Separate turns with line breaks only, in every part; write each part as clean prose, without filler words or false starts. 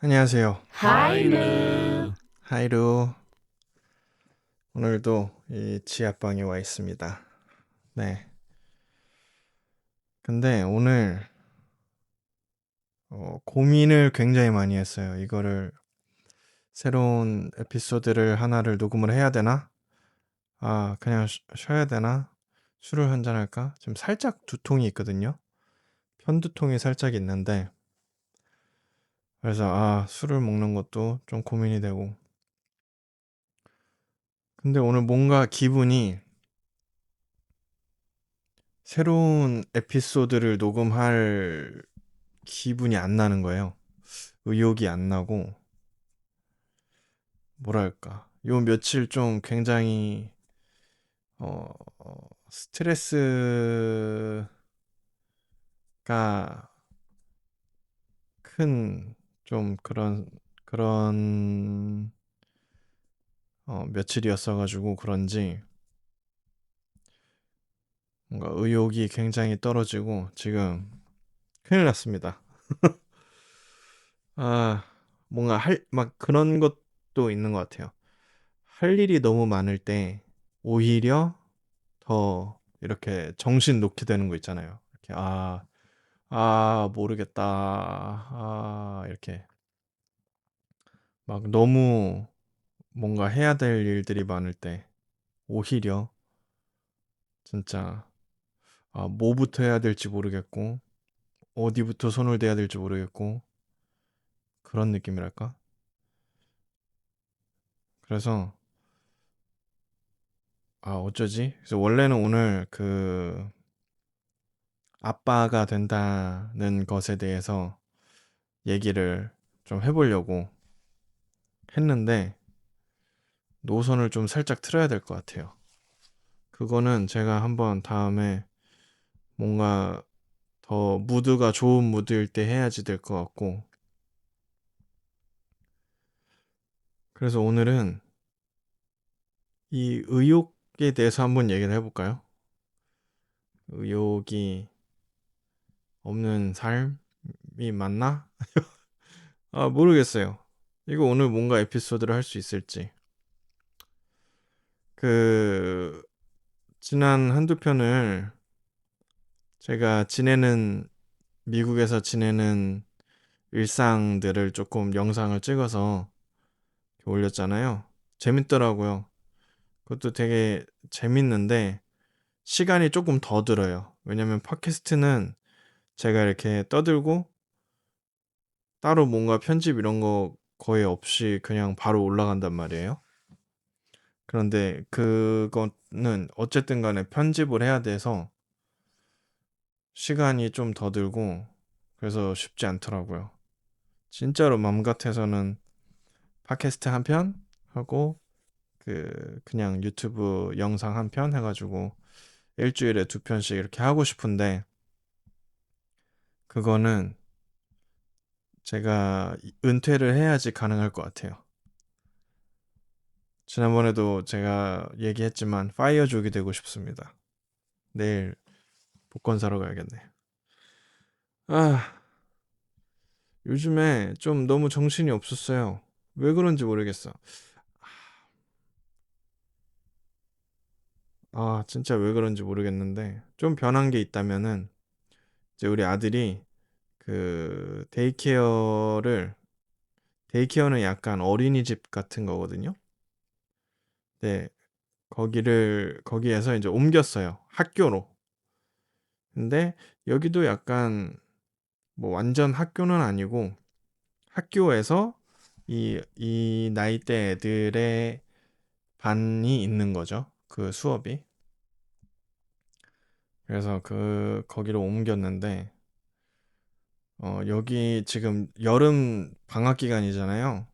안녕하세요.
하이르.
하이루. 오늘도 이 지하방에 와 있습니다. 네. 근데 오늘 고민을 굉장히 많이 했어요. 이거를 새로운 에피소드를 하나를 녹음을 해야 되나? 그냥 쉬어야 되나? 술을 한잔 할까? 지금 살짝 두통이 있거든요. 편두통이 살짝 있는데 그래서 술을 먹는 것도 좀 고민이 되고. 근데 오늘 뭔가 기분이 새로운 에피소드를 녹음할 기분이 안 나는 거예요. 의욕이 안 나고, 뭐랄까. 요 며칠 좀 굉장히, 스트레스가 큰, 좀 그런, 며칠이었어가지고 그런지, 뭔가 의욕이 굉장히 떨어지고, 지금 큰일 났습니다. 아, 뭔가 막 그런 것도 있는 것 같아요. 할 일이 너무 많을 때, 오히려 더 이렇게 정신 놓게 되는 거 있잖아요. 이렇게 모르겠다. 이렇게 막 너무 뭔가 해야 될 일들이 많을 때 오히려 진짜 뭐부터 해야 될지 모르겠고 어디부터 손을 대야 될지 모르겠고 그런 느낌이랄까? 그래서 어쩌지? 그래서 원래는 오늘 그 아빠가 된다는 것에 대해서 얘기를 좀 해보려고 했는데 노선을 좀 살짝 틀어야 될 것 같아요. 그거는 제가 한번 다음에 뭔가 더 무드가 좋은 무드일 때 해야지 될 것 같고. 그래서 오늘은 이 의욕에 대해서 한번 얘기를 해볼까요? 의욕이 없는 삶이 맞나? 모르겠어요. 이거 오늘 뭔가 에피소드를 할 수 있을지. 그, 지난 한두 편을 제가 미국에서 지내는 일상들을 조금 영상을 찍어서 올렸잖아요. 재밌더라고요. 그것도 되게 재밌는데 시간이 조금 더 들어요. 왜냐면 팟캐스트는 제가 이렇게 떠들고 따로 뭔가 편집 이런 거 거의 없이 그냥 바로 올라간단 말이에요. 그런데 그거는 어쨌든 간에 편집을 해야 돼서 시간이 좀 더 들고 그래서 쉽지 않더라고요. 진짜로 맘 같아서는 팟캐스트 한 편 하고 그냥 유튜브 영상 한 편 해가지고 일주일에 두 편씩 이렇게 하고 싶은데 그거는 제가 은퇴를 해야지 가능할 것 같아요. 지난번에도 제가 얘기했지만 파이어족이 되고 싶습니다. 내일 복권 사러 가야겠네. 아, 요즘에 좀 너무 정신이 없었어요. 왜 그런지 모르겠어. 진짜 왜 그런지 모르겠는데 좀 변한 게 있다면은 이제 우리 아들이 데이케어는 약간 어린이집 같은 거거든요. 네, 거기에서 이제 옮겼어요. 학교로. 근데 여기도 약간 뭐 완전 학교는 아니고 학교에서 이 나이대 애들의 반이 있는 거죠. 그 수업이. 그래서 거기로 옮겼는데, 여기 지금 여름 방학 기간이잖아요.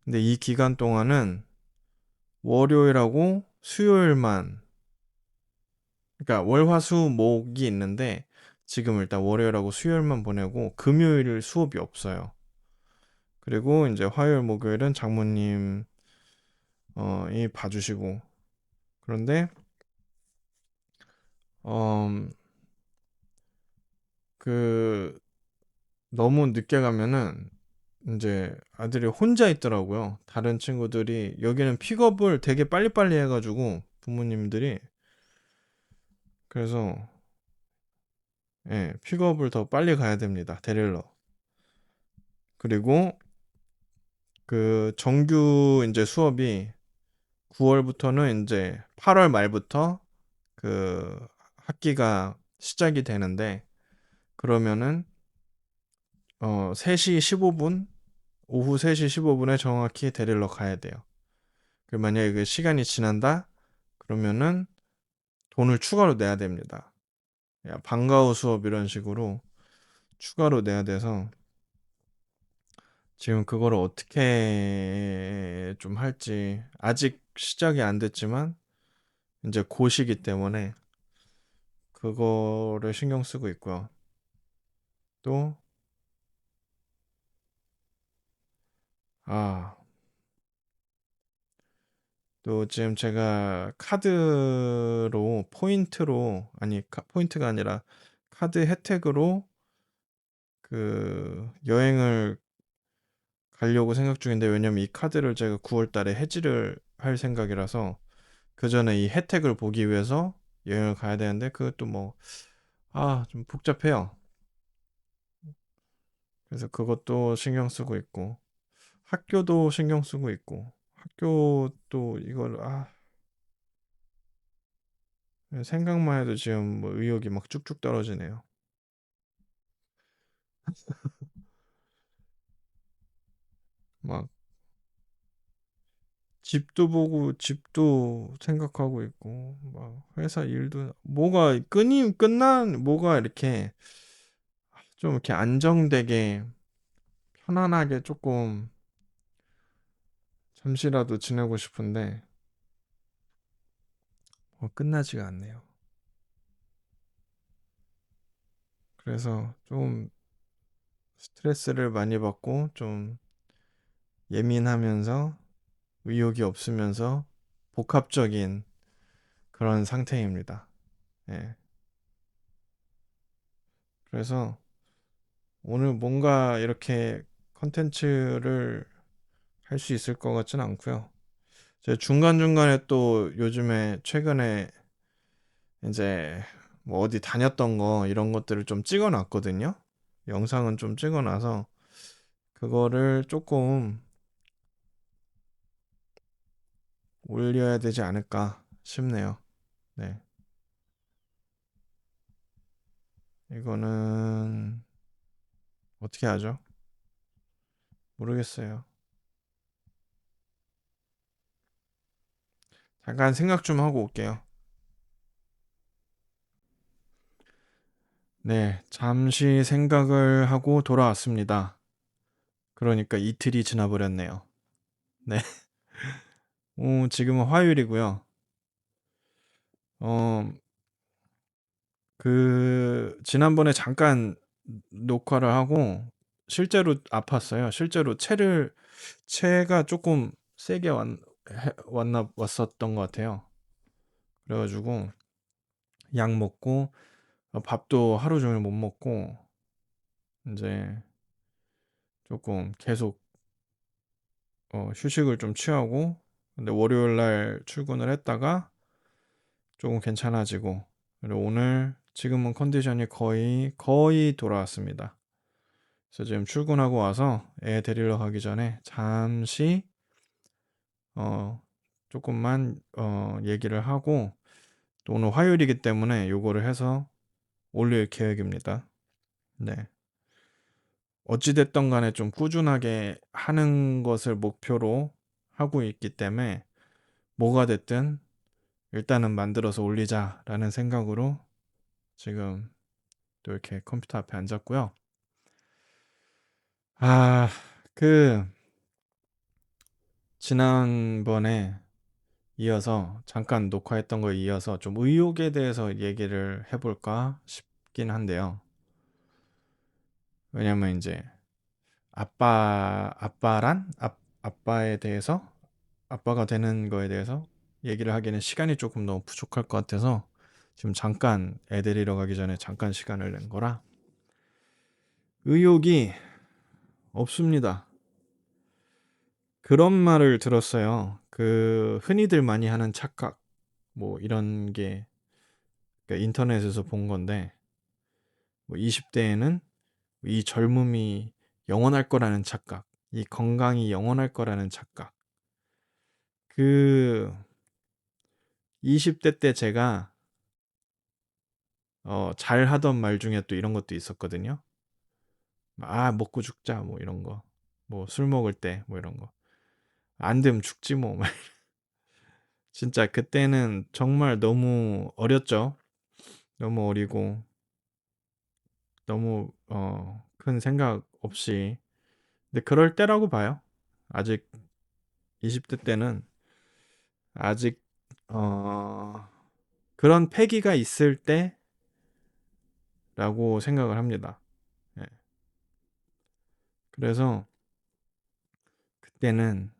근데 이 기간 동안은 월요일하고 수요일만, 그러니까 월, 화, 수, 목이 있는데, 지금 일단 월요일하고 수요일만 보내고, 금요일 수업이 없어요. 그리고 이제 화요일, 목요일은 장모님, 이 봐주시고. 그런데, 음, 그, 너무 늦게 가면은 이제 아들이 혼자 있더라고요. 다른 친구들이 여기는 픽업을 되게 빨리빨리 해가지고 부모님들이 그래서 예, 픽업을 더 빨리 가야 됩니다. 데리러. 그리고 그 정규 이제 수업이 9월부터는 이제 8월 말부터 그 학기가 시작이 되는데 그러면은 3시 15분 오후 3시 15분에 정확히 데리러 가야 돼요. 그 만약에 그 시간이 지난다 그러면은 돈을 추가로 내야 됩니다. 야, 방과후 수업 이런 식으로 추가로 내야 돼서 지금 그거를 어떻게 좀 할지 아직 시작이 안 됐지만 이제 고시기 때문에 그거를 신경 쓰고 있고요. 또, 아, 또 지금 제가 카드로 포인트로 아니 포인트가 아니라 카드 혜택으로 그 여행을 가려고 생각 중인데 왜냐면 이 카드를 제가 9월 달에 해지를 할 생각이라서 그 전에 이 혜택을 보기 위해서 여행을 가야 되는데 그것도 뭐 좀 복잡해요. 그래서 그것도 신경 쓰고 있고 학교도 신경 쓰고 있고 학교도 이걸 생각만 해도 지금 뭐 의욕이 막 쭉쭉 떨어지네요. 막 집도 보고 집도 생각하고 있고 막 회사 일도 뭐가 끈이 끝난 뭐가 이렇게 좀 이렇게 안정되게 편안하게 조금 잠시라도 지내고 싶은데 끝나지가 않네요. 그래서 좀 스트레스를 많이 받고 좀 예민하면서 의욕이 없으면서 복합적인 그런 상태입니다. 예. 그래서 오늘 뭔가 이렇게 컨텐츠를 할 수 있을 것 같지는 않고요. 제가 중간중간에 또 요즘에 최근에 이제 뭐 어디 다녔던 거 이런 것들을 좀 찍어 놨거든요. 영상은 좀 찍어 놔서 그거를 조금 올려야 되지 않을까 싶네요. 네. 이거는 어떻게 하죠? 모르겠어요. 잠깐 생각 좀 하고 올게요. 네, 잠시 생각을 하고 돌아왔습니다. 그러니까 이틀이 지나버렸네요. 네. 지금은 화요일이고요. 어, 지난번에 잠깐 녹화를 하고 실제로 아팠어요. 실제로 체가 조금 세게 왔었던 것 같아요. 그래가지고 약 먹고 밥도 하루 종일 못 먹고 이제 조금 계속 휴식을 좀 취하고 근데 월요일 날 출근을 했다가 조금 괜찮아지고 그리고 오늘 지금은 컨디션이 거의 돌아왔습니다. 그래서 지금 출근하고 와서 애 데리러 가기 전에 잠시 어 조금만 얘기를 하고 또 오늘 화요일이기 때문에 요거를 해서 올릴 계획입니다. 네. 어찌됐든 간에 좀 꾸준하게 하는 것을 목표로 하고 있기 때문에 뭐가 됐든 일단은 만들어서 올리자라는 생각으로 지금 또 이렇게 컴퓨터 앞에 앉았고요. 아, 그 지난번에 이어서 잠깐 녹화했던 거에 이어서 좀 의욕에 대해서 얘기를 해볼까 싶긴 한데요. 왜냐면 이제 아빠에 대해서 아빠가 되는 거에 대해서 얘기를 하기에는 시간이 조금 너무 부족할 것 같아서 지금 잠깐 애 데리러 가기 전에 잠깐 시간을 낸 거라 의욕이 없습니다. 그런 말을 들었어요. 그 흔히들 많이 하는 착각 뭐 이런 게 그러니까 인터넷에서 본 건데 뭐 20대에는 이 젊음이 영원할 거라는 착각, 이 건강이 영원할 거라는 착각. 그 20대 때 제가 잘 하던 말 중에 또 이런 것도 있었거든요. 아, 먹고 죽자 뭐 이런 거. 뭐 술 먹을 때 뭐 이런 거. 안 되면 죽지 뭐. 진짜 그때는 정말 너무 어렸죠. 너무 어리고 너무 큰 생각 없이. 근데 그럴 때라고 봐요. 아직 20대 때는 아직 어 그런 패기가 있을 때라고 생각을 합니다. 예. 그래서 그때는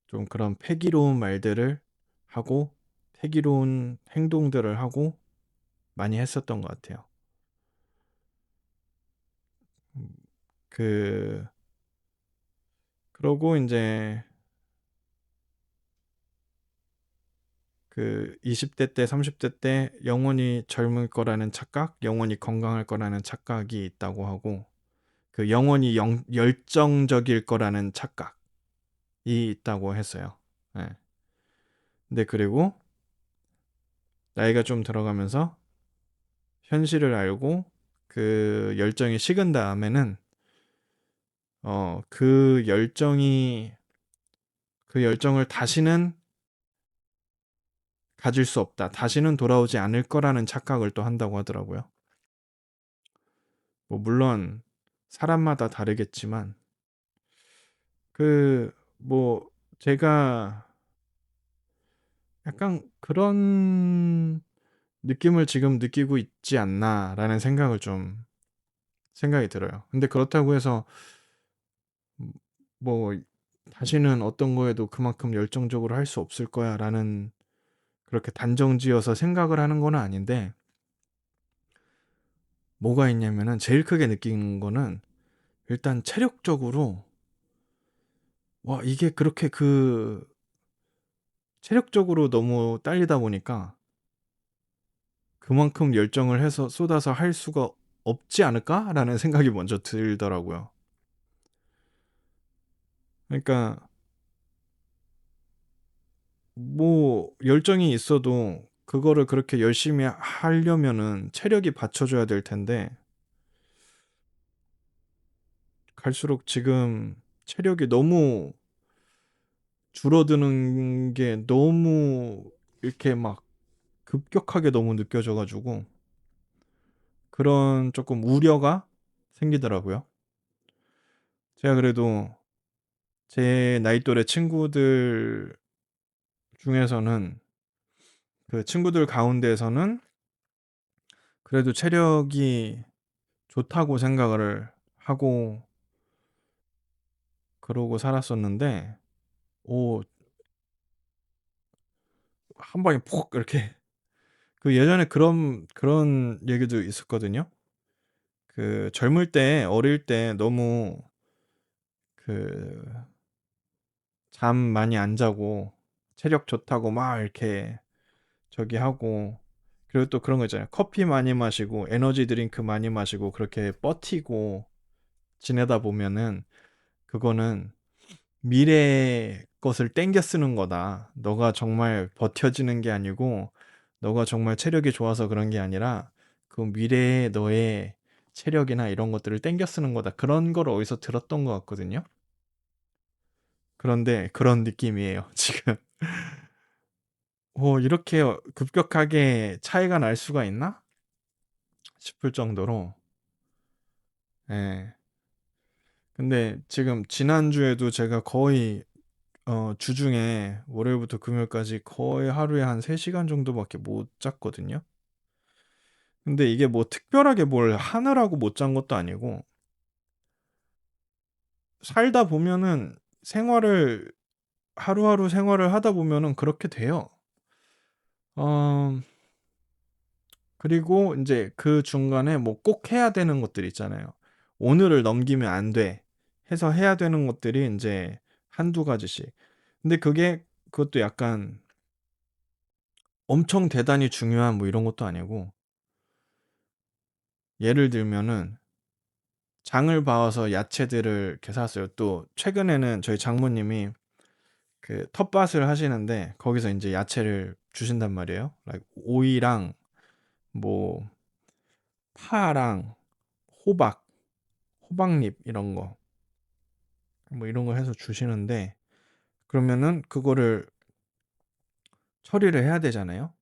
좀 그런 패기로운 말들을 하고 패기로운 행동들을 하고 많이 했었던 것 같아요. 음, 그 그러고 이제 그 20대 때, 30대 때 영원히 젊을 거라는 착각, 영원히 건강할 거라는 착각이 있다고 하고 그 영원히 열정적일 거라는 착각이 있다고 했어요. 예. 근데 그리고 나이가 좀 들어가면서 현실을 알고 그 열정이 식은 다음에는 그 열정을 다시는 가질 수 없다. 다시는 돌아오지 않을 거라는 착각을 또 한다고 하더라고요. 뭐 물론 사람마다 다르겠지만 뭐 제가 약간 그런 느낌을 지금 느끼고 있지 않나라는 생각이 들어요. 근데 그렇다고 해서 음, 뭐 다시는 어떤 거에도 그만큼 열정적으로 할 수 없을 거야라는 그렇게 단정지어서 생각을 하는 건 아닌데 뭐가 있냐면은 제일 크게 느낀 거는 일단 체력적으로 와 이게 그렇게 체력적으로 너무 딸리다 보니까 그만큼 열정을 해서 쏟아서 할 수가 없지 않을까라는 생각이 먼저 들더라고요. 그러니까 뭐 열정이 있어도 그거를 그렇게 열심히 하려면은 체력이 받쳐줘야 될 텐데 갈수록 지금 체력이 너무 줄어드는 게 너무 이렇게 막 급격하게 너무 느껴져 가지고 그런 조금 우려가 생기더라고요. 제가 그래도 제 나이 또래 친구들 중에서는 그 친구들 가운데에서는 그래도 체력이 좋다고 생각을 하고 그러고 살았었는데 오 한 방에 폭 이렇게 그 예전에 그런 얘기도 있었거든요. 그 젊을 때 어릴 때 너무 그 잠 많이 안 자고 체력 좋다고 막 이렇게 저기 하고 그리고 또 그런 거 있잖아요. 커피 많이 마시고 에너지 드링크 많이 마시고 그렇게 버티고 지내다 보면은 그거는 미래의 것을 땡겨 쓰는 거다. 너가 정말 버텨지는 게 아니고 너가 정말 체력이 좋아서 그런 게 아니라 그 미래의 너의 체력이나 이런 것들을 땡겨 쓰는 거다. 그런 걸 어디서 들었던 것 같거든요. 그런데 그런 느낌이에요, 지금. 이렇게 급격하게 차이가 날 수가 있나? 싶을 정도로. 예. 근데 지금 지난주에도 제가 거의 주중에 월요일부터 금요일까지 거의 하루에 한 3시간 정도밖에 못 잤거든요. 근데 이게 뭐 특별하게 뭘 하느라고 못 잔 것도 아니고 살다 보면은 하루하루 생활을 하다 보면은 그렇게 돼요. 어 그리고 인제 그 중간에 뭐 꼭 해야 되는 것들 있잖아요. '오늘을 넘기면 안 돼.' 해서 해야 되는 것들이 인제 한두 가지씩. 근데 그것도 약간 엄청 대단히 중요한 뭐 이런 것도 아니고, 예를 들면은 장을 봐서 야채들을 이렇게 샀어요. 또 최근에는 저희 장모님이 그 텃밭을 하시는데 거기서 이제 야채를 주신단 말이에요. like 오이랑 뭐 파랑 호박, 호박잎 이런 거, 뭐 이런 거 해서 주시는데, 그러면은 그거를 처리를 해야 되잖아요.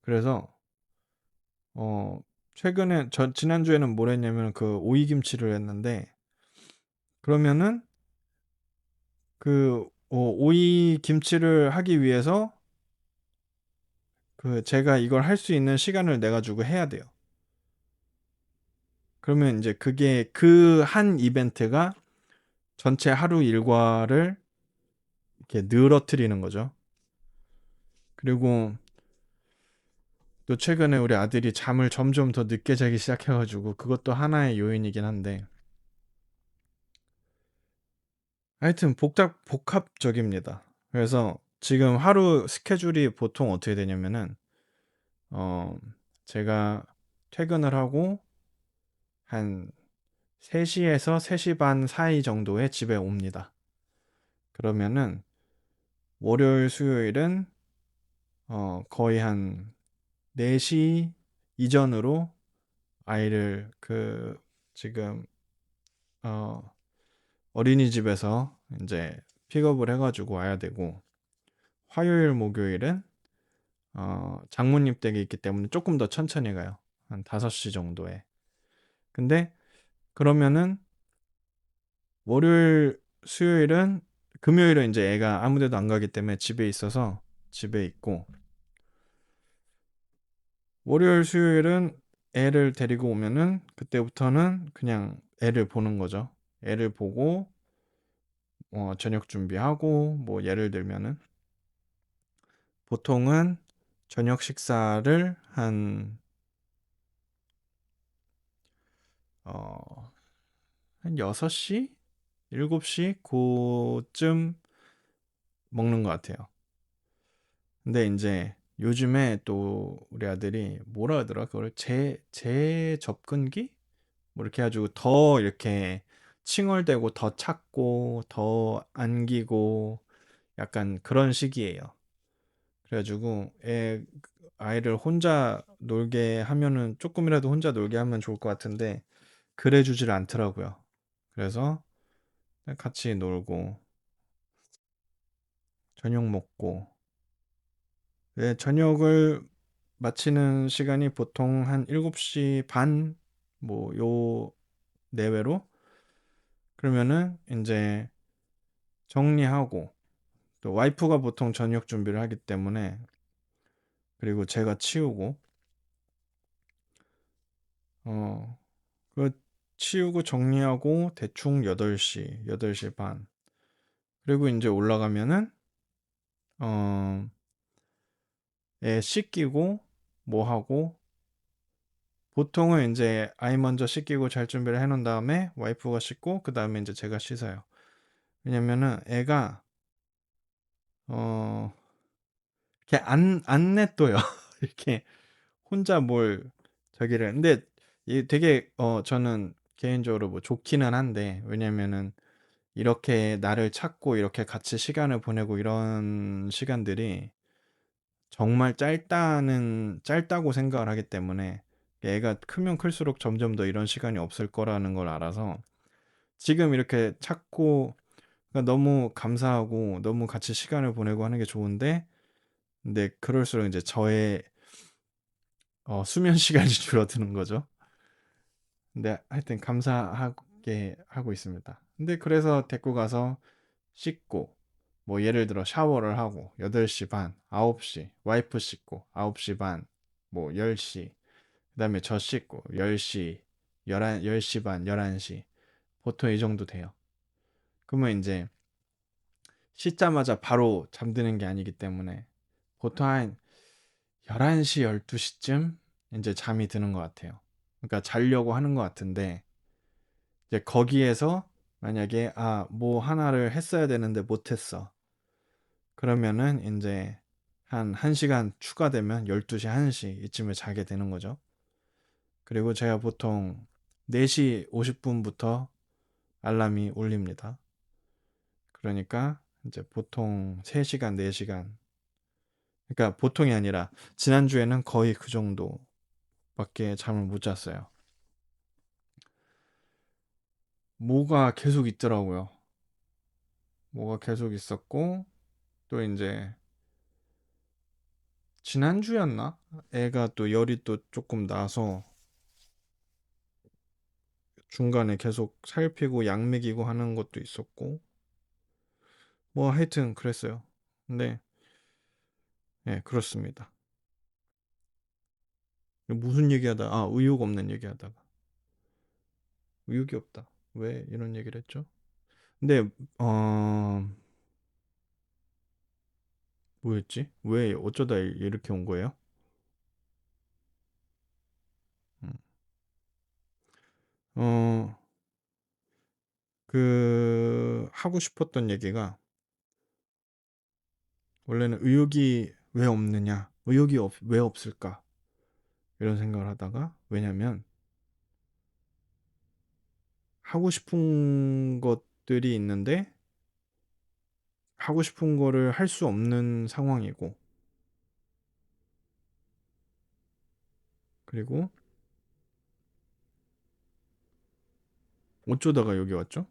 그래서 어 최근에 지난주에는 뭘 했냐면 그 오이김치를 했는데, 그러면은 그 오이김치를 하기 위해서 그 제가 이걸 할 수 있는 시간을 내 가지고 해야 돼요. 그러면 이제 그게 그 한 이벤트가 전체 하루 일과를 이렇게 늘어뜨리는 거죠. 그리고 또 최근에 우리 아들이 잠을 점점 더 늦게 자기 시작해가지고 그것도 하나의 요인이긴 한데, 하여튼 복합적입니다. 그래서 지금 하루 스케줄이 보통 어떻게 되냐면은 어 제가 퇴근을 하고 한 3시에서 3시 반 사이 정도에 집에 옵니다. 그러면은 월요일 수요일은 거의 한 4시 이전으로 아이를 지금 어 어린이집에서 이제 픽업을 해가지고 와야 되고, 화요일 목요일은 장모님 댁에 있기 때문에 조금 더 천천히 가요. 한 5시 정도에. 근데 그러면은 월요일 수요일은, 금요일은 이제 애가 아무데도 안 가기 때문에 집에 있어서 집에 있고, 월요일 수요일은 애를 데리고 오면은 그때부터는 그냥 애를 보는 거죠. 애를 보고 저녁 준비하고, 뭐 예를 들면은 보통은 저녁 식사를 어, 한 6시? 7시? 그쯤 먹는 것 같아요. 근데 이제 요즘에 또 우리 아들이 뭐라 하더라? 그걸 재접근기? 뭐 이렇게 해가지고 더 이렇게 칭얼대고 더 찾고 더 안기고 약간 그런 시기예요. 그래가지고 아이를 혼자 놀게 하면은, 조금이라도 혼자 놀게 하면 좋을 것 같은데 그래 주질 않더라고요. 그래서 같이 놀고 저녁 먹고, 저녁을 마치는 시간이 보통 한 7시 반 뭐 요 내외로. 그러면은 이제 정리하고, 또 와이프가 보통 저녁 준비를 하기 때문에, 그리고 제가 치우고 어 그 치우고 정리하고 대충 8시 반. 그리고 이제 올라가면은 어 애 씻기고 뭐 하고, 보통은 이제 아이 먼저 씻기고 잘 준비를 해 놓은 다음에 와이프가 씻고 그다음에 이제 제가 씻어요. 왜냐면은 애가 어 이렇게 안 냅둬요. 이렇게 혼자 뭘 저기를. 근데 이 되게 저는 개인적으로 뭐 좋기는 한데, 왜냐면은 이렇게 나를 찾고 이렇게 같이 시간을 보내고 이런 시간들이 정말 짧다고 생각을 하기 때문에, 애가 크면 클수록 점점 더 이런 시간이 없을 거라는 걸 알아서 지금 이렇게 찾고, 그러니까 너무 감사하고 너무 같이 시간을 보내고 하는 게 좋은데, 근데 그럴수록 이제 저의 수면 시간이 줄어드는 거죠. 근데 하여튼 감사하게 하고 있습니다. 근데 그래서 데리고 가서 씻고, 뭐 예를 들어 샤워를 하고 8시 반, 9시, 와이프 씻고 9시 반, 뭐 10시, 그다음에 저 씻고 10시, 10시 반, 11시. 보통 이 정도 돼요. 그러면 이제 씻자마자 바로 잠드는 게 아니기 때문에 보통 한 11시, 12시쯤 이제 잠이 드는 것 같아요. 그러니까 자려고 하는 것 같은데, 이제 거기에서 만약에 뭐 하나를 했어야 되는데 못했어. 그러면은 이제 한 1시간 추가되면 12시, 1시 이쯤에 자게 되는 거죠. 그리고 제가 보통 4시 50분부터 알람이 울립니다. 그러니까 이제 보통 3시간, 4시간. 그러니까 보통이 아니라 지난주에는 거의 그 정도밖에 잠을 못 잤어요. 뭐가 계속 있더라고요. 뭐가 계속 있었고 또 이제 지난주였나? 애가 또 열이 또 조금 나서 중간에 계속 살피고 약 먹이고 하는 것도 있었고 뭐 하여튼 그랬어요. 근데 예, 그렇습니다. 무슨 얘기하다 의욕 없는 얘기하다가 의욕이 없다. 왜 이런 얘기를 했죠? 근데 어 뭐였지? 왜 어쩌다 이렇게 온 거예요? 음. 어, 하고 싶었던 얘기가 원래는 의욕이 왜 없느냐? 왜 없을까? 이런 생각을 하다가 왜냐면 하고 싶은 것들이 있는데 하고 싶은 거를 할 수 없는 상황이고 그리고 어쩌다가 여기 왔죠?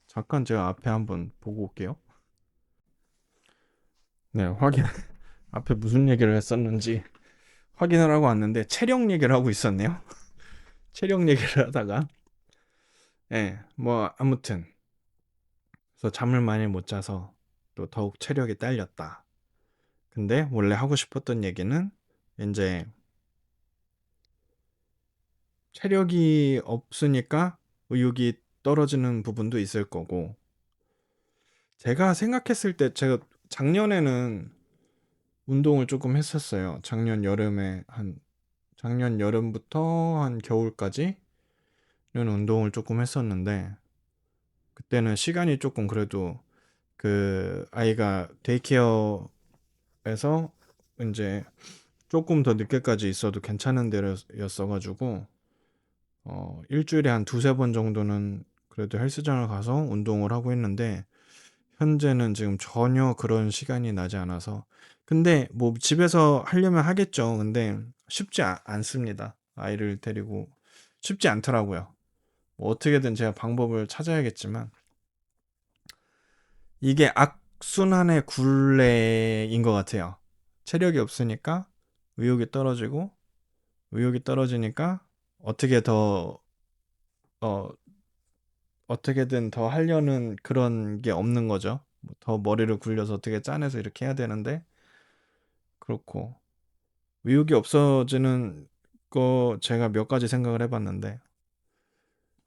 잠깐 제가 앞에 한번 보고 올게요. 네, 앞에 무슨 얘기를 했었는지 확인을 하고 왔는데 체력 얘기를 하고 있었네요. 체력 얘기를 하다가 뭐 아무튼 그래서 잠을 많이 못 자서 또 더욱 체력이 딸렸다. 근데 원래 하고 싶었던 얘기는 이제 체력이 없으니까 의욕이 떨어지는 부분도 있을 거고 제가 생각했을 때 제가 작년에는 운동을 조금 했었어요. 작년 여름부터 한 겨울까지는 운동을 조금 했었는데 그때는 시간이 조금 그래도 그 아이가 데이케어에서 이제 조금 더 늦게까지 있어도 괜찮은 데였어가지고 일주일에 한 두세 번 정도는 그래도 헬스장을 가서 운동을 하고 있는데 현재는 지금 전혀 그런 시간이 나지 않아서 근데 뭐 집에서 하려면 하겠죠. 근데 쉽지 않습니다. 아이를 데리고 쉽지 않더라고요. 뭐 어떻게든 제가 방법을 찾아야겠지만 이게 악순환의 굴레인 것 같아요. 체력이 없으니까 의욕이 떨어지고 의욕이 떨어지니까 어떻게 더 어, 어떻게든 더 하려는 그런 게 없는 거죠. 뭐더 머리를 굴려서 어떻게 짜내서 이렇게 해야 되는데 그렇고 의욕이 없어지는 거 제가 몇 가지 생각을 해봤는데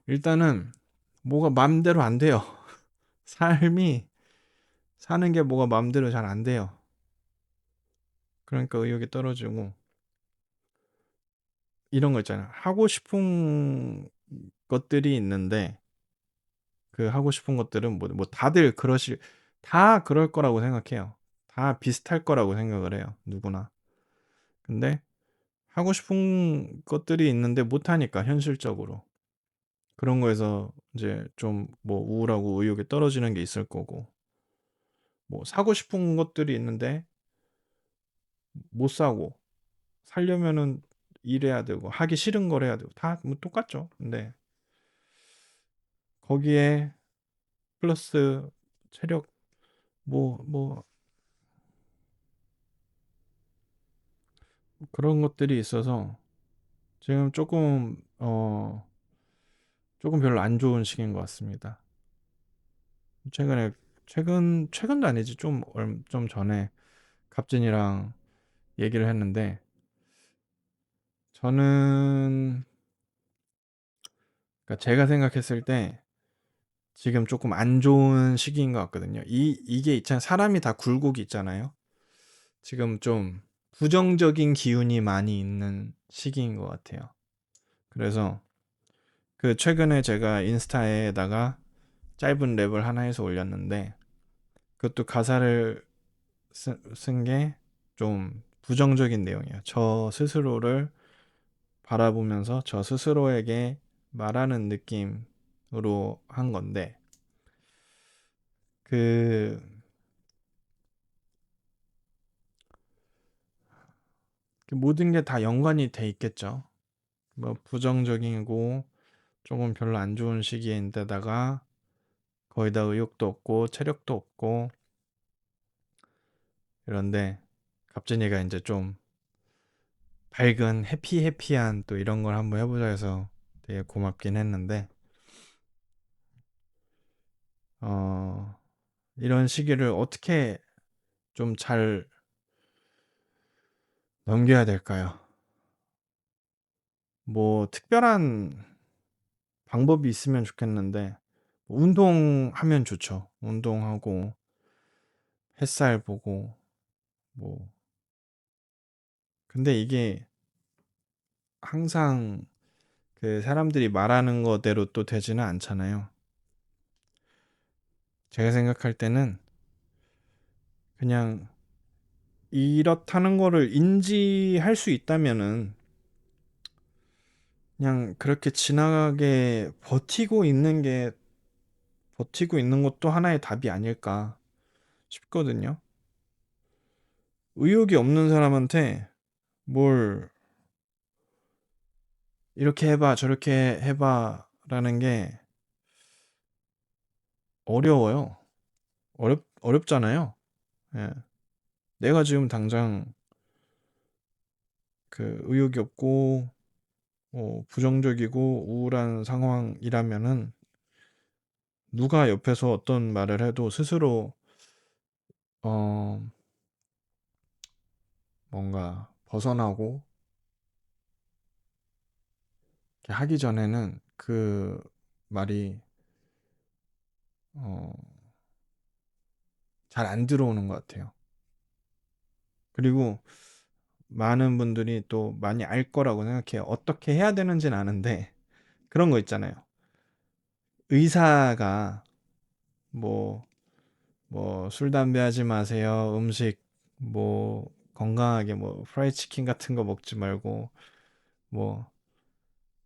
일단은 뭐가 맘대로 안 돼요. 삶이 사는 게 뭐가 맘대로 잘 안 돼요. 그러니까 의욕이 떨어지고 이런 거 있잖아요. 하고 싶은 것들이 있는데 그 하고 싶은 것들은 뭐 다들 다 그럴 거라고 생각해요. 다 비슷할 거라고 생각을 해요. 누구나. 근데 하고 싶은 것들이 있는데 못 하니까 현실적으로 그런 거에서 이제 좀 뭐 우울하고 의욕이 떨어지는 게 있을 거고 뭐 사고 싶은 것들이 있는데 못 사고 살려면은 일해야 되고 하기 싫은 걸 해야 되고 다 뭐 똑같죠. 근데 거기에 플러스 체력 뭐 그런 것들이 있어서 지금 조금 별로 안 좋은 시기인 것 같습니다. 최근에 최근도 아니지 좀 전에 갑진이랑 얘기를 했는데 저는 그러니까 제가 생각했을 때 지금 조금 안 좋은 시기인 것 같거든요. 이게 있잖아요. 사람이 다 굴곡이 있잖아요. 지금 좀 부정적인 기운이 많이 있는 시기인 것 같아요. 그래서 그 최근에 제가 인스타에다가 짧은 랩을 하나 해서 올렸는데 그것도 가사를 쓴 게 좀 부정적인 내용이에요. 저 스스로를 바라보면서 저 스스로에게 말하는 느낌으로 한 건데 그 모든 게 다 연관이 돼 있겠죠. 뭐 부정적이고 조금 별로 안 좋은 시기인데다가 거의 다 의욕도 없고 체력도 없고 이런데 갑자기 얘가 이제 좀 밝은 해피해피한 또 이런 걸 한번 해보자 해서 되게 고맙긴 했는데 이런 시기를 어떻게 좀 잘 넘겨야 될까요? 뭐 특별한 방법이 있으면 좋겠는데 운동하면 좋죠. 운동하고 햇살 보고 뭐 근데 이게 항상 그 사람들이 말하는 거대로 또 되지는 않잖아요. 제가 생각할 때는 그냥 이렇다는 거를 인지할 수 있다면은 그냥 그렇게 지나가게 버티고 있는 것도 하나의 답이 아닐까 싶거든요. 의욕이 없는 사람한테 뭘 이렇게 해봐, 저렇게 해봐라는 게 어려워요. 어렵잖아요. 예. 내가 지금 당장 그 의욕이 없고 부정적이고 우울한 상황이라면은 누가 옆에서 어떤 말을 해도 스스로 어 뭔가 벗어나고 이렇게 하기 전에는 그 말이 잘 안 들어오는 것 같아요. 그리고 많은 분들이 또 많이 알 거라고 생각해요. 어떻게 해야 되는지는 아는데 그런 거 있잖아요. 의사가 뭐 술 담배 하지 마세요. 음식 뭐 건강하게 뭐 프라이 치킨 같은 거 먹지 말고 뭐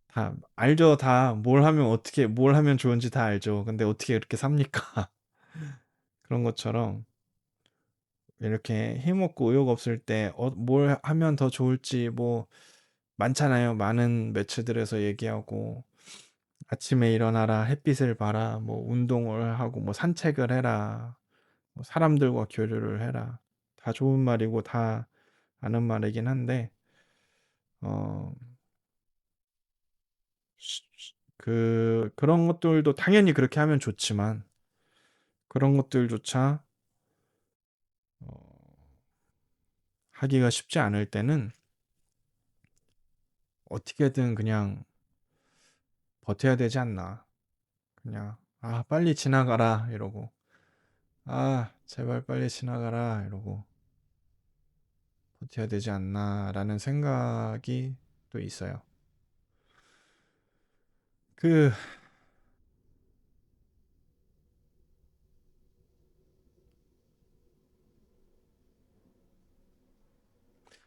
다 알죠. 다 뭘 하면 좋은지 다 알죠. 근데 어떻게 그렇게 삽니까? 그런 것처럼 이렇게 힘없고 의욕 없을 때 뭘 하면 더 좋을지 뭐 많잖아요. 많은 매체들에서 얘기하고 아침에 일어나라, 햇빛을 봐라, 뭐 운동을 하고 뭐 산책을 해라, 뭐 사람들과 교류를 해라. 다 좋은 말이고 다 아는 말이긴 한데 어, 그런 것들도 당연히 그렇게 하면 좋지만 그런 것들조차 어, 하기가 쉽지 않을 때는 어떻게든 그냥 버텨야 되지 않나. 그냥 빨리 지나가라 이러고 제발 빨리 지나가라 이러고 버텨야 되지 않나라는 생각이 또 있어요. 그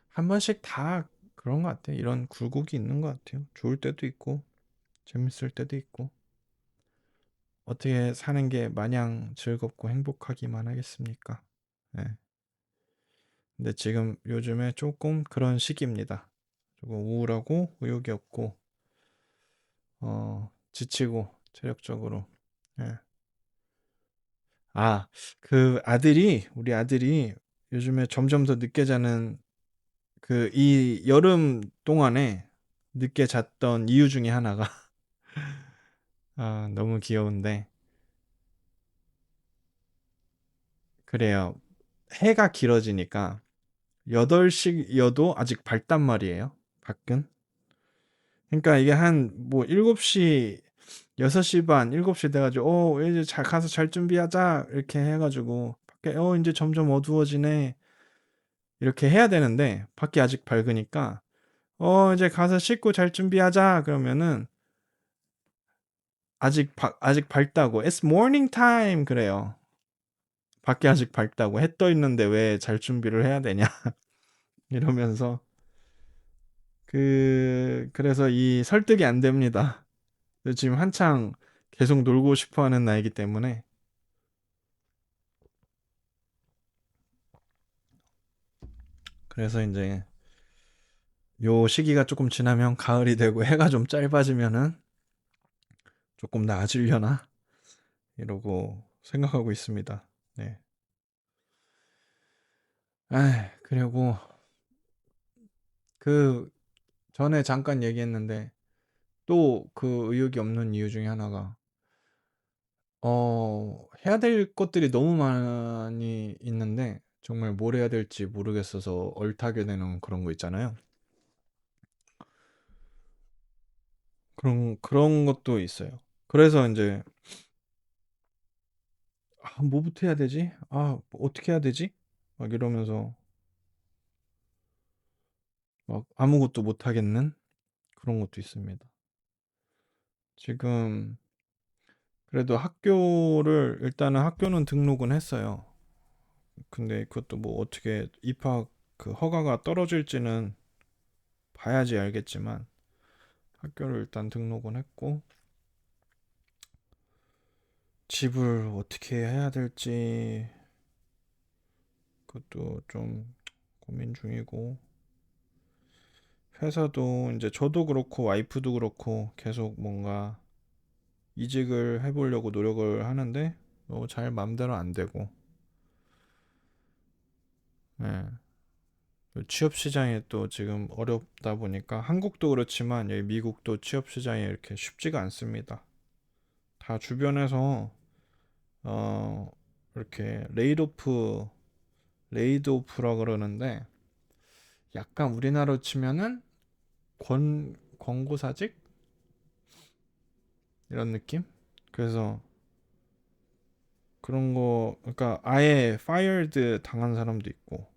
한 번씩 다 그런 것 같아요. 이런 굴곡이 있는 것 같아요. 좋을 때도 있고 재밌을 때도 있고 어떻게 사는 게 마냥 즐겁고 행복하기만 하겠습니까? 네. 근데 지금 요즘에 조금 그런 시기입니다. 조금 우울하고 의욕이 없고 지치고 체력적으로. 예. 우리 아들이 요즘에 점점 더 늦게 자는 이 여름 동안에 늦게 잤던 이유 중에 하나가 너무 귀여운데 그래요. 해가 길어지니까 8시여도 아직 밝단 말이에요. 밖은. 그러니까 이게 한 뭐 7시 6시 반 7시 돼가지고 이제 가서 잘 준비하자 이렇게 해가지고 밖에 이제 점점 어두워지네 이렇게 해야 되는데 밖이 아직 밝으니까 이제 가서 씻고 잘 준비하자 그러면은 아직 밝다고. It's morning time 그래요. 밖에 아직 밝다고. 해 떠 있는데 왜 잘 준비를 해야 되냐 이러면서 그래서 이 설득이 안 됩니다. 지금 한창 계속 놀고 싶어 하는 나이기 때문에. 그래서 이제 요 시기가 조금 지나면 가을이 되고 해가 좀 짧아지면은 조금 나아지려나 이러고 생각하고 있습니다. 네. 그리고 그 전에 잠깐 얘기했는데 또 그 의욕이 없는 이유 중에 하나가 해야 될 것들이 너무 많이 있는데 정말 뭘 해야 될지 모르겠어서 얼타게 되는 그런 거 있잖아요. 그런 것도 있어요. 그래서 이제 뭐부터 해야 되지? 뭐 어떻게 해야 되지? 막 이러면서 막 아무것도 못 하겠는 그런 것도 있습니다. 지금 그래도 일단은 학교는 등록은 했어요. 근데 그것도 뭐 어떻게 입학 그 허가가 떨어질지는 봐야지 알겠지만 학교를 일단 등록은 했고 집을 어떻게 해야 될지 그것도 좀 고민 중이고 회사도 이제 저도 그렇고 와이프도 그렇고 계속 뭔가 이직을 해보려고 노력을 하는데 너무 잘 맘대로 안 되고 예. 취업 시장이 또 지금 어렵다 보니까 한국도 그렇지만 여기 미국도 취업 시장이 이렇게 쉽지가 않습니다. 다 주변에서 어 이렇게 레이드오프라 그러는데 약간 우리나라로 치면은 권고사직 이런 느낌? 그래서 그런 거 그러니까 아예 fired 당한 사람도 있고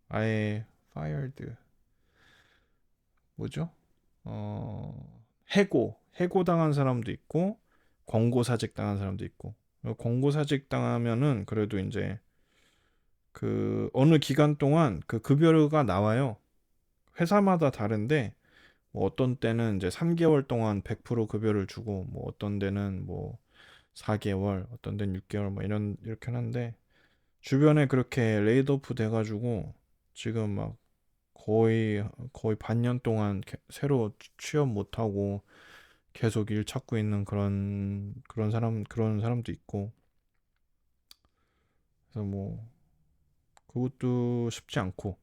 아예 fired 뭐죠? 해고 당한 사람도 있고 권고사직 당한 사람도 있고 권고사직 당하면은 그래도 이제 그 어느 기간 동안 그 급여가 나와요. 회사마다 다른데 뭐 어떤 때는 이제 3개월 동안 100% 급여를 주고 뭐 어떤 데는 뭐 4개월, 어떤 데는 6개월 뭐 이렇게 하는데 주변에 그렇게 레이드오프 돼가지고 지금 막 거의 반년 동안 새로 취업 못하고 계속 일 찾고 있는 그런 사람도 있고 그래서 뭐 그것도 쉽지 않고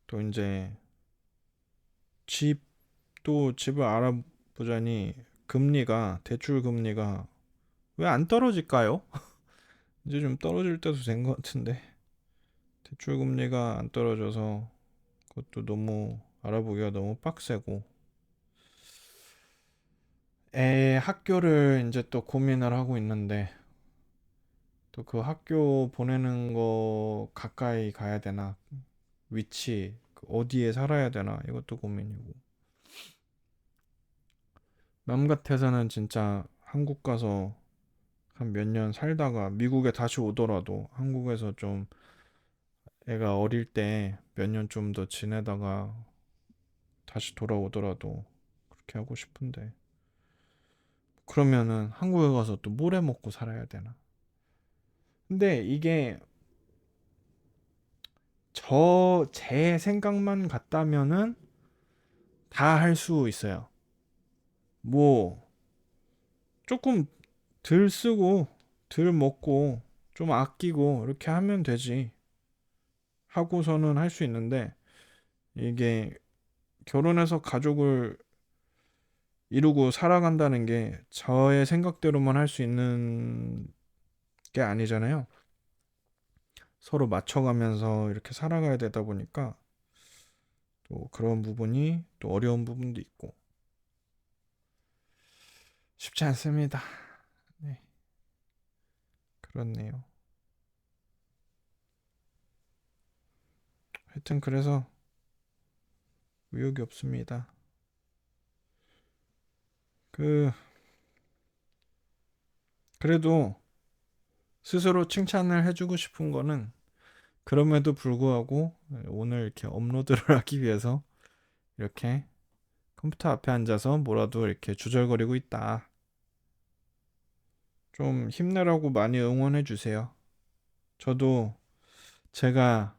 또 이제 집을 알아보자니 대출 금리가 왜 안 떨어질까요? 이제 좀 떨어질 때도 된 것 같은데 대출 금리가 안 떨어져서 그것도 너무 알아보기가 너무 빡세고 애 학교를 이제 또 고민을 하고 있는데 또 그 학교 보내는 거 가까이 가야 되나 위치 어디에 살아야 되나 이것도 고민이고 맘 같아서는 진짜 한국 가서 한 몇 년 살다가 미국에 다시 오더라도 한국에서 좀 애가 어릴 때 몇 년 좀 더 지내다가 다시 돌아오더라도 그렇게 하고 싶은데 그러면은 한국에 가서 또 뭘 해 먹고 살아야 되나? 근데 이게 제 생각만 같다면은 다 할 수 있어요. 뭐 조금 덜 쓰고 덜 먹고 좀 아끼고 이렇게 하면 되지 하고서는 할 수 있는데 이게 결혼해서 가족을 이루고 살아간다는 게 저의 생각대로만 할 수 있는 게 아니잖아요. 서로 맞춰가면서 이렇게 살아가야 되다 보니까 또 그런 부분이 또 어려운 부분도 있고 쉽지 않습니다. 네, 그렇네요. 하여튼 그래서 의욕이 없습니다. 그래도 스스로 칭찬을 해주고 싶은 거는 그럼에도 불구하고 오늘 이렇게 업로드를 하기 위해서 이렇게 컴퓨터 앞에 앉아서 뭐라도 이렇게 주절거리고 있다. 좀 힘내라고 많이 응원해 주세요. 저도 제가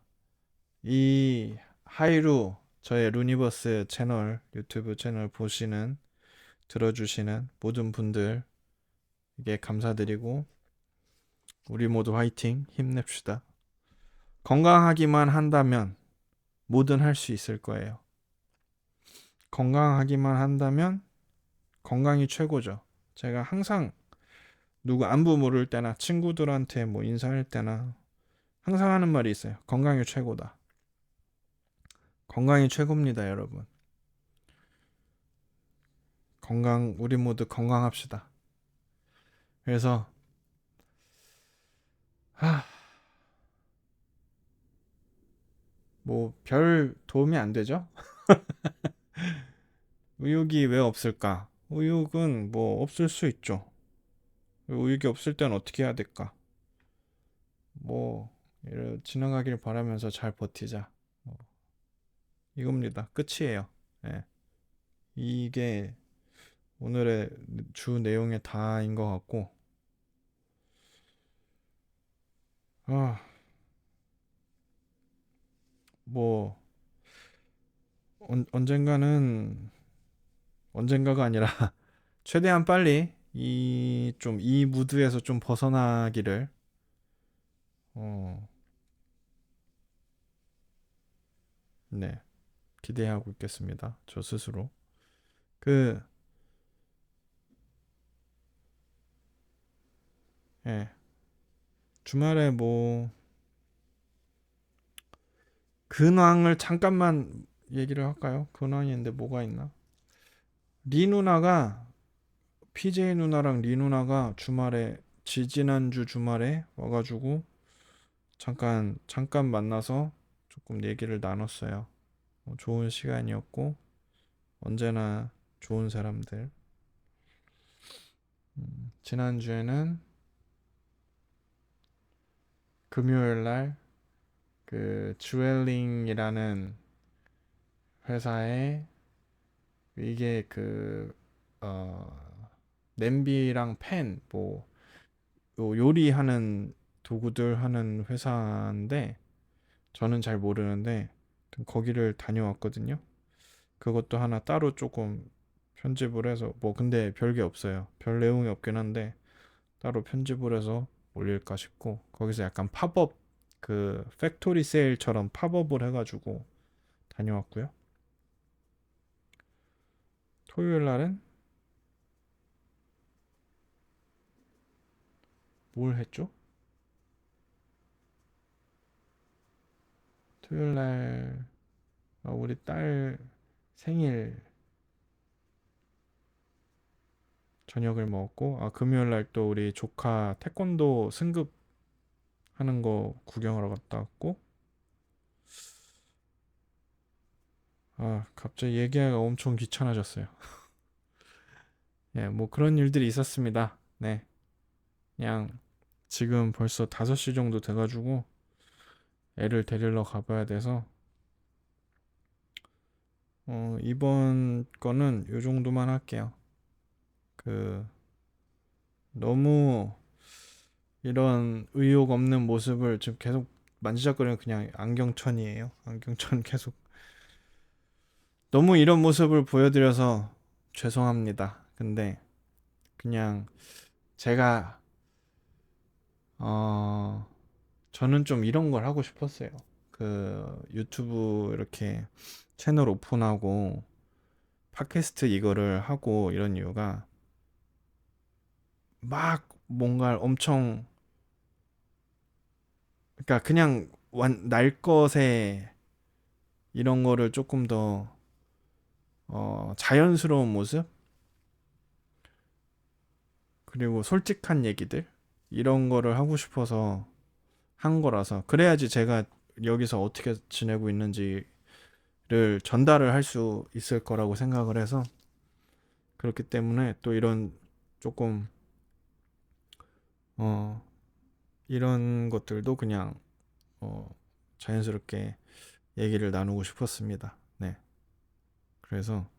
이 하이루 저의 루니버스 채널 유튜브 채널 보시는 들어주시는 모든 분들에게 감사드리고 우리 모두 화이팅 힘냅시다. 건강하기만 한다면 뭐든 할 수 있을 거예요. 건강하기만 한다면 건강이 최고죠. 제가 항상 누구 안부 물을 때나 친구들한테 뭐 인사할 때나 항상 하는 말이 있어요. 건강이 최고다. 건강이 최고입니다, 여러분. 우리 모두 건강합시다. 그래서 뭐 별 도움이 안 되죠? 의욕이 왜 없을까? 의욕은 뭐 없을 수 있죠. 의욕이 없을 땐 어떻게 해야 될까? 뭐 지나가길 바라면서 잘 버티자. 뭐, 이겁니다. 끝이에요. 예. 이게 오늘의 주 내용의 다인 것 같고, 뭐 언젠가가 아니라 최대한 빨리 이 무드에서 좀 벗어나기를 어, 네, 기대하고 있겠습니다. 저 스스로. 그, 예, 주말에 뭐 근황을 잠깐만 얘기를 할까요? 근황이 있는데 뭐가 있나? 리 누나가 PJ 누나랑 리 누나가 지지난주 주말에 와가지고 잠깐 만나서 조금 얘기를 나눴어요. 좋은 시간이었고 언제나 좋은 사람들. 지난주에는 금요일 날 그 주얼링이라는 회사에 이게 냄비랑 팬 뭐 요리하는 도구들 하는 회사인데 저는 잘 모르는데 거기를 다녀왔거든요. 그것도 하나 따로 조금 편집을 해서 뭐 근데 별게 없어요. 별 내용이 없긴 한데 따로 편집을 해서 올릴까 싶고 거기서 약간 팝업 팩토리 세일처럼 팝업을 해가지고 다녀왔고요. 토요일 날은 뭘 했죠? 토요일 날 우리 딸 생일 저녁을 먹었고 금요일 날 또 우리 조카 태권도 승급 하는 거 구경하러 갔다 왔고 갑자기 얘기하기가 엄청 귀찮아졌어요. 예, 뭐 그런 일들이 있었습니다. 네. 그냥 지금 벌써 5시 정도 돼가지고 애를 데리러 가봐야 돼서 이번 거는 요 정도만 할게요. 너무 이런 의욕 없는 모습을 지금 계속 만지작거리면 그냥 안경천이에요. 안경천 계속 너무 이런 모습을 보여드려서 죄송합니다. 근데 그냥 제가 저는 좀 이런 걸 하고 싶었어요. 유튜브 이렇게 채널 오픈하고 팟캐스트 이거를 하고 이런 이유가 막 뭔가 엄청 그러니까 그냥 날 것에 이런 거를 조금 더 자연스러운 모습 그리고 솔직한 얘기들 이런 거를 하고 싶어서 한 거라서 그래야지 제가 여기서 어떻게 지내고 있는지를 전달을 할 수 있을 거라고 생각을 해서 그렇기 때문에 또 이런 조금 이런 것들도 그냥 자연스럽게 얘기를 나누고 싶었습니다. 네. 그래서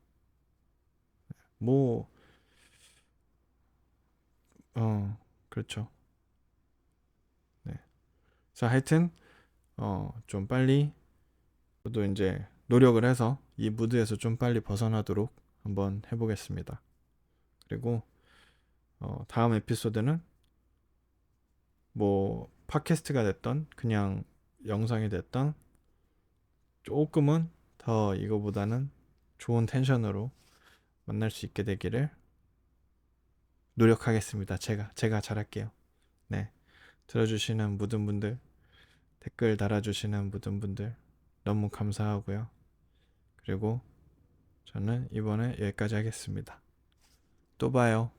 뭐 그렇죠. 네. 자, 하여튼 좀 빨리 저도 이제 노력을 해서 이 무드에서 좀 빨리 벗어나도록 한번 해보겠습니다. 그리고 다음 에피소드는 뭐 팟캐스트가 됐던 그냥 영상이 됐던 조금은 더 이거보다는 좋은 텐션으로 만날 수 있게 되기를 노력하겠습니다. 제가 잘할게요. 네. 들어주시는 모든 분들, 댓글 달아주시는 모든 분들 너무 감사하고요. 그리고 저는 이번에 여기까지 하겠습니다. 또 봐요.